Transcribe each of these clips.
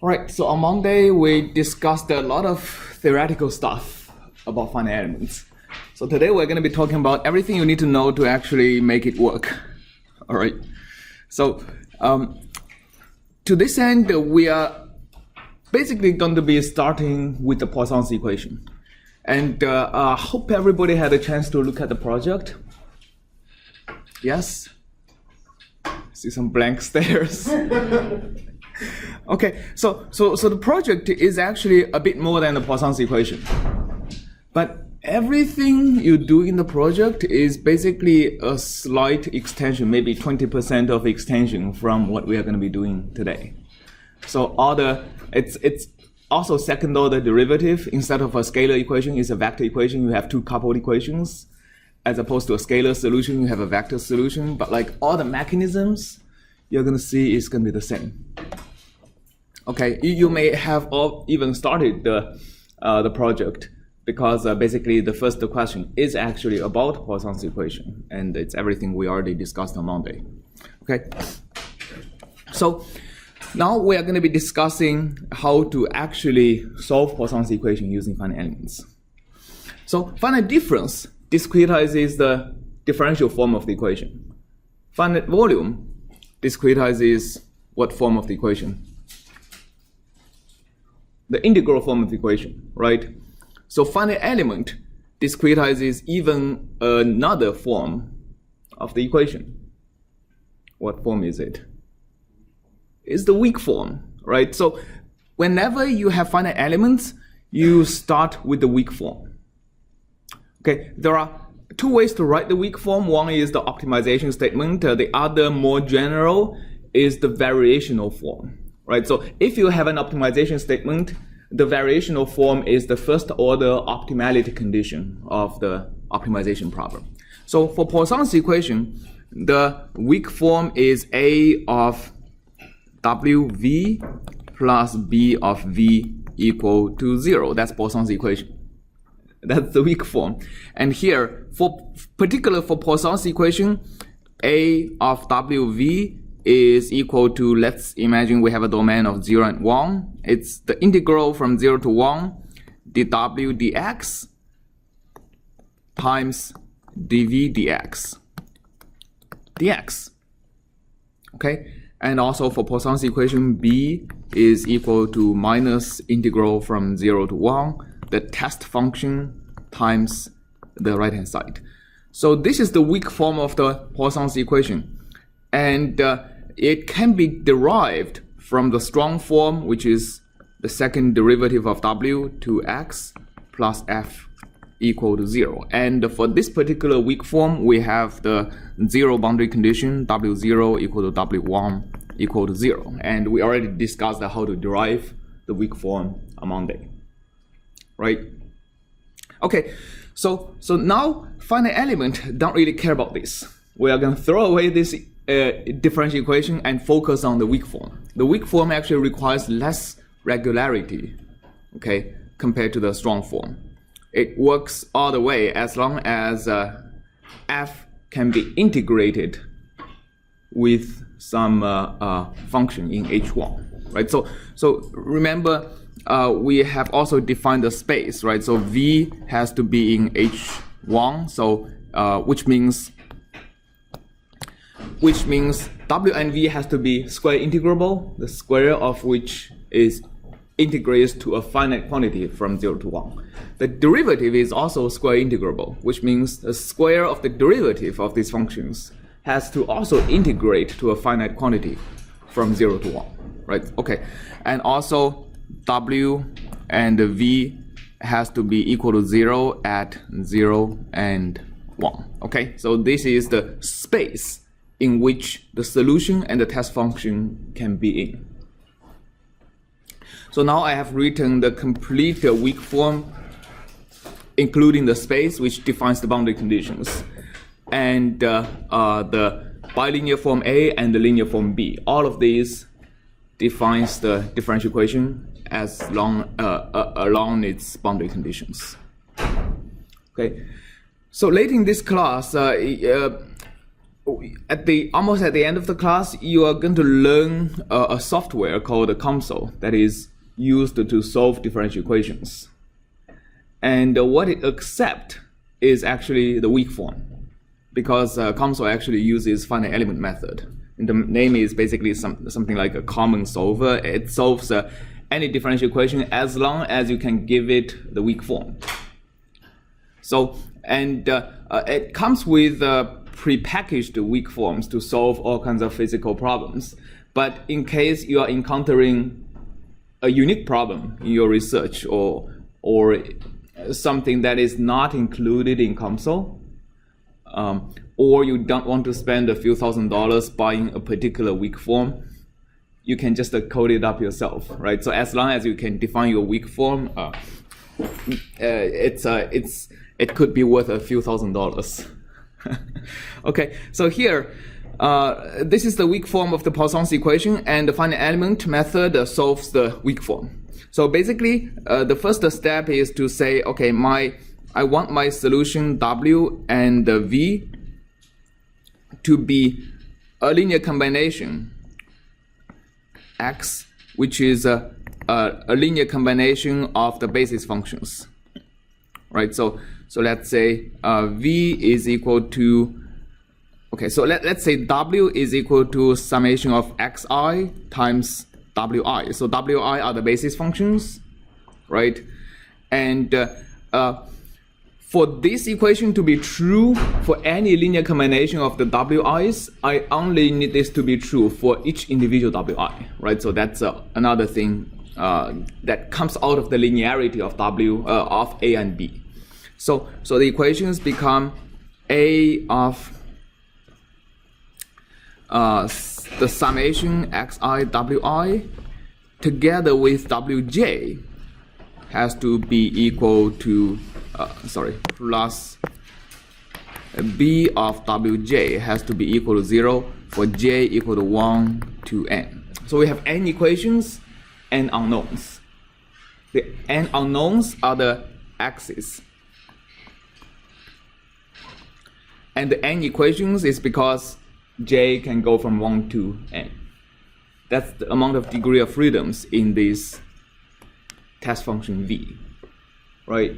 All right, so on Monday, we discussed a lot of theoretical stuff about finite elements. So today we're going to be talking about everything you need to know to actually make it work. All right, so to this end, we are basically going to be starting with the Poissons equation. And I hope everybody had a chance to look at the project. Yes? See some blank stares. Okay, so the project is actually a bit more than the Poissons equation. But everything you do in the project is basically a slight extension, maybe 20% of extension from what we are going to be doing today. So it's also second order derivative. Instead of a scalar equation, it's a vector equation. You have two coupled equations. As opposed to a scalar solution, you have a vector solution. But like all the mechanisms you're going to see is going to be the same. Okay, you may have even started the project because basically the first question is actually about Poisson's equation, and it's everything we already discussed on Monday. Okay, so now we are going to be discussing how to actually solve Poisson's equation using finite elements. So finite difference discretizes the differential form of the equation. Finite volume discretizes what form of the equation? The integral form of the equation, right? So finite element discretizes even another form of the equation. What form is it? It's the weak form, right? So whenever you have finite elements, you start with the weak form. Okay, there are two ways to write the weak form. One is the optimization statement. The other, more general, is the variational form. Right, so if you have an optimization statement, the variational form is the first order optimality condition of the optimization problem. So for Poisson's equation, the weak form is A of WV plus B of V equal to 0. That's Poisson's equation. That's the weak form. And here, particular for Poisson's equation, A of WV is equal to, let's imagine we have a domain of 0 and 1. It's the integral from 0 to 1 dw dx times dv dx. Okay, and also for Poisson's equation, B is equal to minus integral from 0 to 1, the test function times the right-hand side. So this is the weak form of the Poisson's equation. And it can be derived from the strong form, which is the second derivative of w to x plus f equal to 0. And for this particular weak form, we have the zero boundary condition, w0 equal to w1 equal to 0. And we already discussed how to derive the weak form on Monday. Right? Okay, so now finite element don't really care about this. We are going to throw away this differential equation and focus on the weak form. The weak form actually requires less regularity, okay, compared to the strong form. It works all the way as long as f can be integrated with some function in h1, right? So remember, we have also defined the space, right? So v has to be in h1, so which means w and v has to be square integrable, the square of which is integrates to a finite quantity from 0 to 1. The derivative is also square integrable, which means the square of the derivative of these functions has to also integrate to a finite quantity from 0 to 1, right? Okay, and also w and v has to be equal to 0 at 0 and 1, okay? So this is the space in which the solution and the test function can be in. So now I have written the complete weak form, including the space which defines the boundary conditions, and the bilinear form A and the linear form B. All of these defines the differential equation as long along its boundary conditions. Okay, so later in this class, almost at the end of the class, you are going to learn a software called Console that is used to solve differential equations. And what it accepts is actually the weak form, because Console actually uses finite element method. And the name is basically something like a common solver. It solves any differential equation as long as you can give it the weak form. So, and it comes with prepackaged weak forms to solve all kinds of physical problems. But in case you are encountering a unique problem in your research or something that is not included in Console, or you don't want to spend a few $1,000s buying a particular weak form, you can just code it up yourself, right? So as long as you can define your weak form, it could be worth a few $1,000s. Okay, so here, this is the weak form of the Poissons equation, and the finite element method solves the weak form. So basically, the first step is to say, okay, I want my solution W and V to be a linear combination X, which is a linear combination of the basis functions, right? So let's say V is equal to, okay, so let's say W is equal to summation of Xi times Wi. So Wi are the basis functions, right? And for this equation to be true for any linear combination of the Wi's, I only need this to be true for each individual Wi, right? So that's another thing that comes out of the linearity of of A and B. So the equations become A of the summation Xi Wi together with Wj has to be equal to plus B of Wj has to be equal to 0 for j equal to 1 to n. So we have n equations and unknowns. The n unknowns are the x's. And the n equations is because j can go from 1 to n. That's the amount of degree of freedoms in this test function v, right?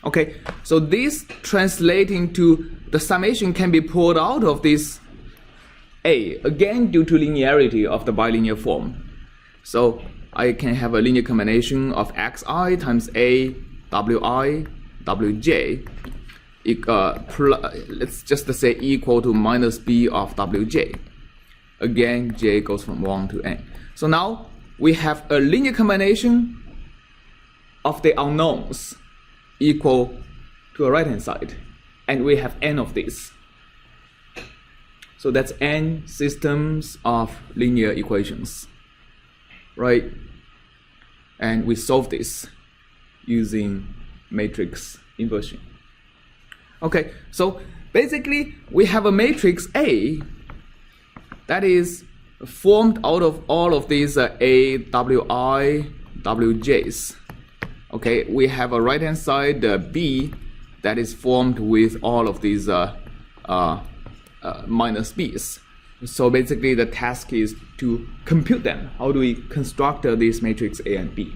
Okay, so this translating to the summation can be pulled out of this A, again due to linearity of the bilinear form. So I can have a linear combination of xi times A, Wi, Wj, let's just say equal to minus B of Wj. Again, j goes from 1 to n. So now we have a linear combination of the unknowns equal to a right-hand side, and we have n of these. So that's n systems of linear equations, right? And we solve this using matrix inversion. Okay, so basically we have a matrix A that is formed out of all of these A, Wi, Wj's. Okay, we have a right-hand side B that is formed with all of these minus B's. So basically the task is to compute them. How do we construct this matrix A and B?